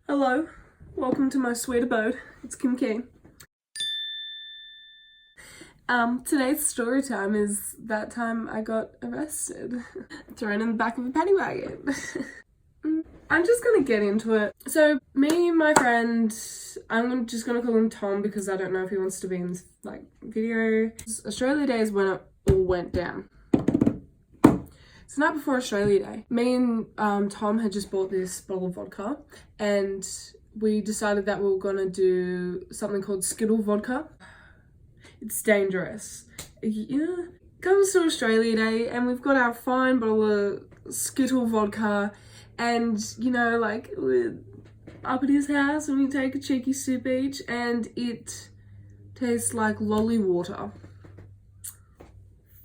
Hello, welcome to my sweet abode. It's Kim K. Today's story time is that time I got arrested, thrown in the back of a paddy wagon. I'm just gonna get into it. So me and my friend, I'm just gonna call him Tom because I don't know if he wants to be in this video. Australia Day is when it all went down. It's the night before Australia Day. Me and Tom had just bought this bottle of vodka and we decided that we were gonna do something called Skittle vodka. It's dangerous. Comes to Australia Day and we've got our fine bottle of Skittle vodka and we're up at his house and we take a cheeky sip each and it tastes like lolly water.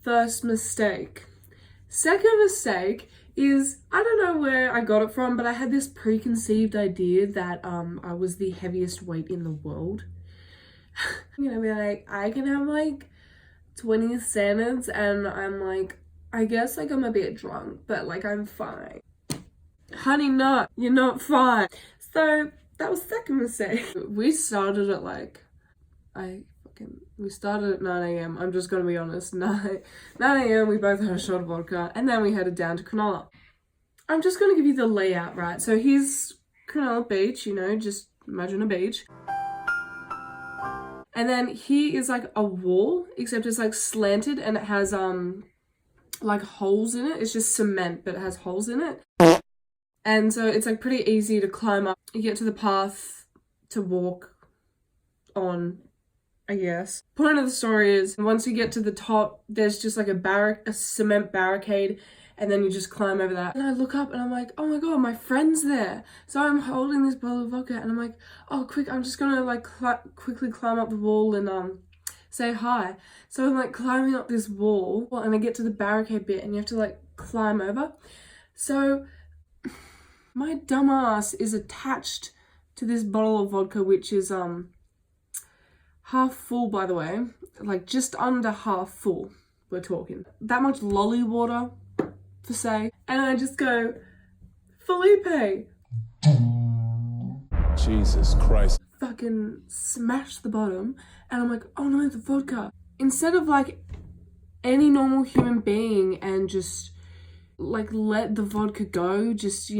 First mistake. Second mistake is, I don't know where I got it from, but I had this preconceived idea that I was the heaviest weight in the world. I'm gonna be like, I can have 20 standards and I'm I guess I'm a bit drunk, but I'm fine. Honey, no, you're not fine. So that was second mistake. We started at we started at 9 a.m. I'm just gonna be honest. 9 a.m. we both had a shot of vodka and then we headed down to Cronulla. I'm just gonna give you the layout, right? So here's Cronulla Beach, just imagine a beach. And then here is a wall, except it's slanted and it has holes in it. It's just cement, but it has holes in it. And so it's pretty easy to climb up. You get to the path to walk on, I guess. Point of the story is once you get to the top, there's just a cement barricade, and then you just climb over that. And I look up and I'm like, oh my god, my friend's there. So I'm holding this bottle of vodka and I'm like, oh quick, I'm just gonna quickly climb up the wall and say hi. So I'm climbing up this wall and I get to the barricade bit and you have to climb over. So my dumbass is attached to this bottle of vodka, which is half full, by the way, just under half full, we're talking. That much lolly water, for say. And I just go, Felipe! Jesus Christ. Fucking smash the bottom, and I'm like, oh no, the vodka. Instead of any normal human being and just let the vodka go, just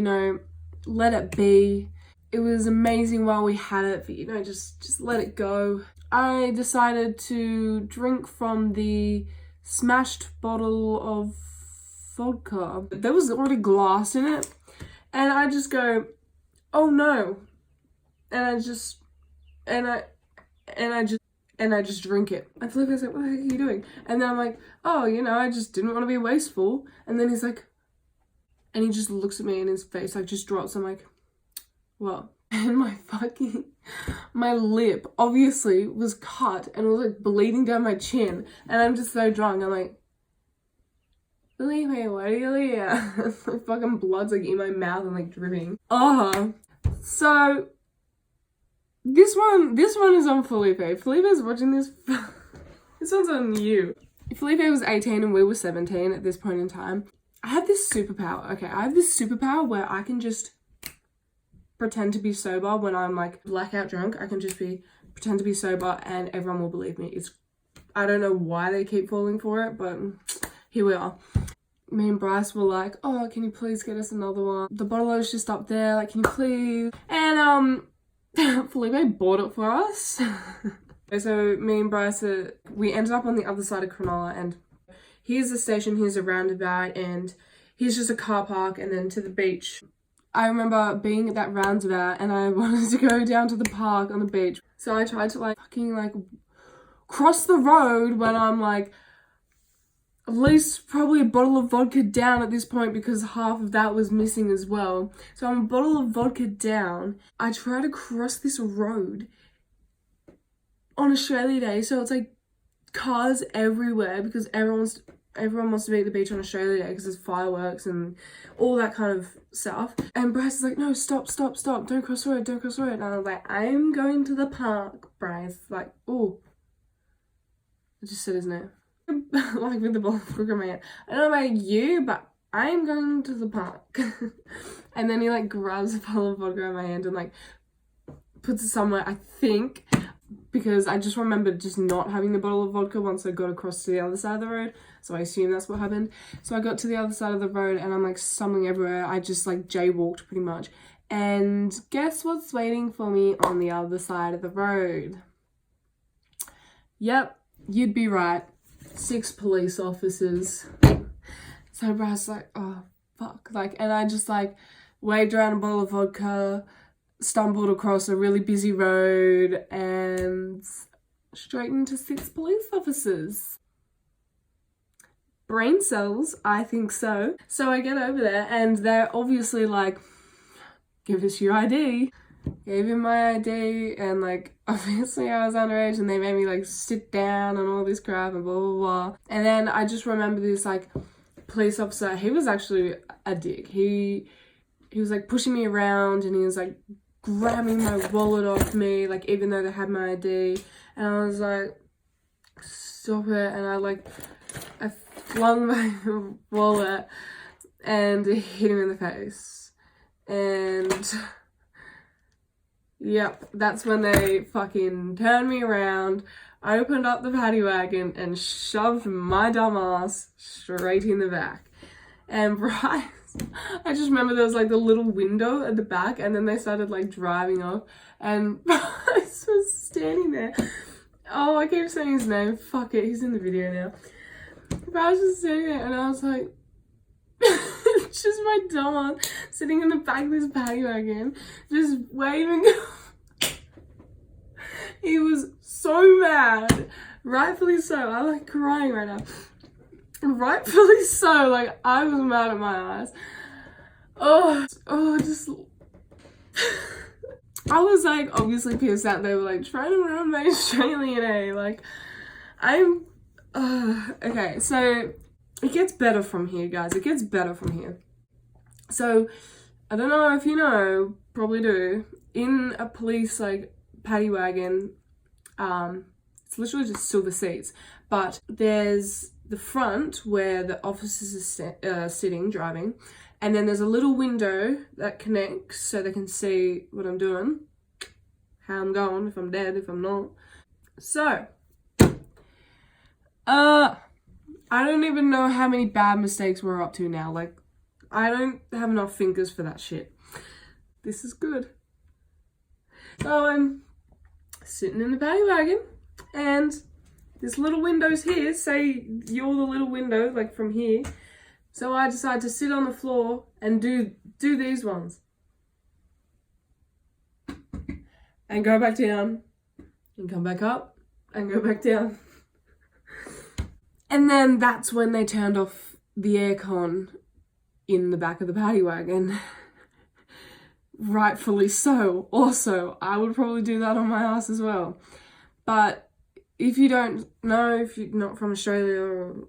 let it be. It was amazing while we had it, but just let it go. I decided to drink from the smashed bottle of vodka. There was already glass in it, and I just go, oh no, and I just drink it. And Felipe's like, what the heck are you doing? And then I'm like, oh, I just didn't want to be wasteful. And then he's like, and he just looks at me and his face just drops. I'm like, what? And my lip obviously was cut and was bleeding down my chin. And I'm just so drunk. I'm like, Felipe, what are you here? Fucking blood's in my mouth and dripping. So this one is on Felipe. Felipe's watching this. This one's on you. Felipe was 18 and we were 17 at this point in time. I have this superpower. Okay, I have this superpower where I can just pretend to be sober when I'm blackout drunk. I can just pretend to be sober and everyone will believe me. I don't know why they keep falling for it, but here we are. Me and Bryce were like, oh, can you please get us another one? The bottle is just up there, can you please? And Felipe bought it for us. So me and Bryce, we ended up on the other side of Cronulla, and here's the station, here's a roundabout, and here's just a car park, and then to the beach. I remember being at that roundabout and I wanted to go down to the park on the beach. So I tried to cross the road when I'm at least probably a bottle of vodka down at this point because half of that was missing as well. So I'm a bottle of vodka down. I try to cross this road on Australia Day. So it's cars everywhere because everyone wants to be at the beach on Australia Day because there's fireworks and all that kind of stuff. And Bryce is like, no, stop, don't cross the road, don't cross the road. And I was like, I'm going to the park, Bryce. Oh. I just said his name. With the ball of vodka in my hand. I don't know about you, but I am going to the park. And then he like grabs a bottle of vodka in my hand and like puts it somewhere, I think, because I just remember just not having the bottle of vodka once I got across to the other side of the road. So I assume that's what happened. So I got to the other side of the road and I'm like stumbling everywhere. I just like jaywalked pretty much. And guess what's waiting for me on the other side of the road? Yep, you'd be right. 6 police officers. So Brad's like, oh, fuck. Like, and I just like waved around a bottle of vodka, stumbled across a really busy road and straight into 6 police officers. Brain cells, I think so. So I get over there and they're obviously like, give us your ID. Gave him my ID and like obviously I was underage and they made me like sit down and all this crap and blah blah blah. And then I just remember this like police officer, he was actually a dick. He was like pushing me around and he was like grabbing my wallet off me, like even though they had my ID, and I was like, stop it, and I flung my wallet and hit him in the face. And yep, that's when they fucking turned me around. I opened up the paddy wagon and shoved my dumb ass straight in the back. And Bryce, I just remember there was like the little window at the back and then they started like driving off and Bryce was standing there. Oh, I keep saying his name. Fuck it, he's in the video now. Bryce was standing there and I was like, just my dumb ass sitting in the back of this paddy wagon, just waving. He was so mad. Rightfully so. I'm like crying right now. Rightfully so. Like, I was mad at my ass. Just... I was like obviously pissed that they were like trying to ruin my Australian A. Like, I'm... okay, so it gets better from here, guys. It gets better from here. So, I don't know if you know, probably do, in a police like paddy wagon, it's literally just silver seats, but there's the front where the officers are sitting driving, and then there's a little window that connects so they can see what I'm doing, how I'm going, if I'm dead, if I'm not. So I don't even know how many bad mistakes we're up to now. Like, I don't have enough fingers for that shit. This is good. So I'm sitting in the paddy wagon and this little window's here. Say you're the little window, like from here. So I decide to sit on the floor and do these ones. And go back down and come back up and go back down. And then that's when they turned off the aircon in the back of the paddy wagon. Rightfully so. Also, I would probably do that on my ass as well. But if you don't know, if you're not from Australia or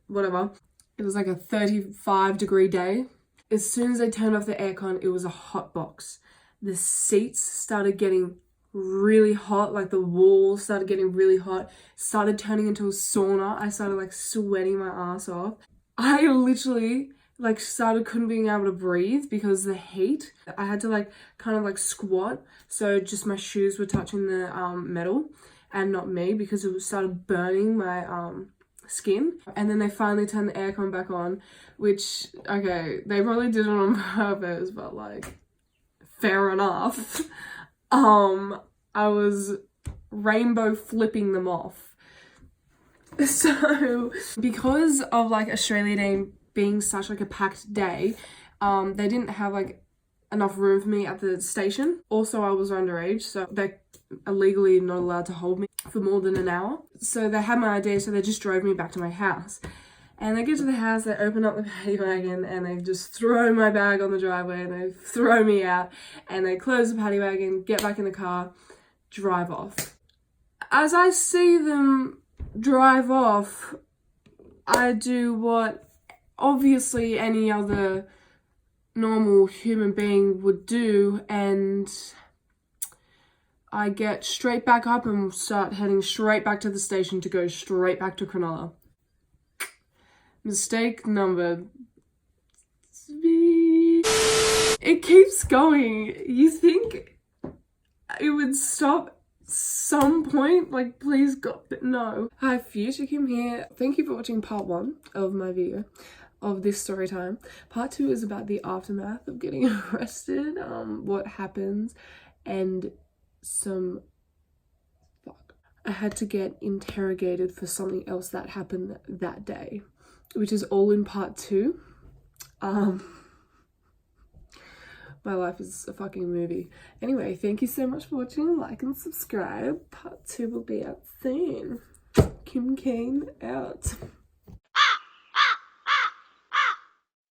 whatever, it was like a 35-degree day. As soon as they turned off the aircon, it was a hot box. The seats started getting really hot, like the walls started getting really hot, started turning into a sauna. I started like sweating my ass off. I literally like couldn't being able to breathe because the heat. I had to like kind of like squat, so just my shoes were touching the metal and not me, because it started burning my skin. And then they finally turned the aircon back on, which, okay, they probably did it on purpose, but like, fair enough. I was rainbow flipping them off. So because of like Australia Day being such like a packed day, they didn't have like enough room for me at the station. Also, I was underage, so they're illegally not allowed to hold me for more than an hour. So they had my ID, so they just drove me back to my house. And they get to the house, they open up the paddy wagon and they just throw my bag on the driveway and they throw me out and they close the paddy wagon, get back in the car, drive off. As I see them drive off, I do what obviously any other normal human being would do, and I get straight back up and start heading straight back to the station to go straight back to Cronulla. Mistake number 3. It keeps going. You think it would stop some point? Like, please God, but no. Hi, Future Kim here. Thank you for watching part 1 of my video of this story time. Part 2 is about the aftermath of getting arrested, what happens, and some I had to get interrogated for something else that happened that day, which is all in part 2. My life is a fucking movie. Anyway, thank you so much for watching. Like and subscribe. Part 2 will be out soon. Kim Kane out.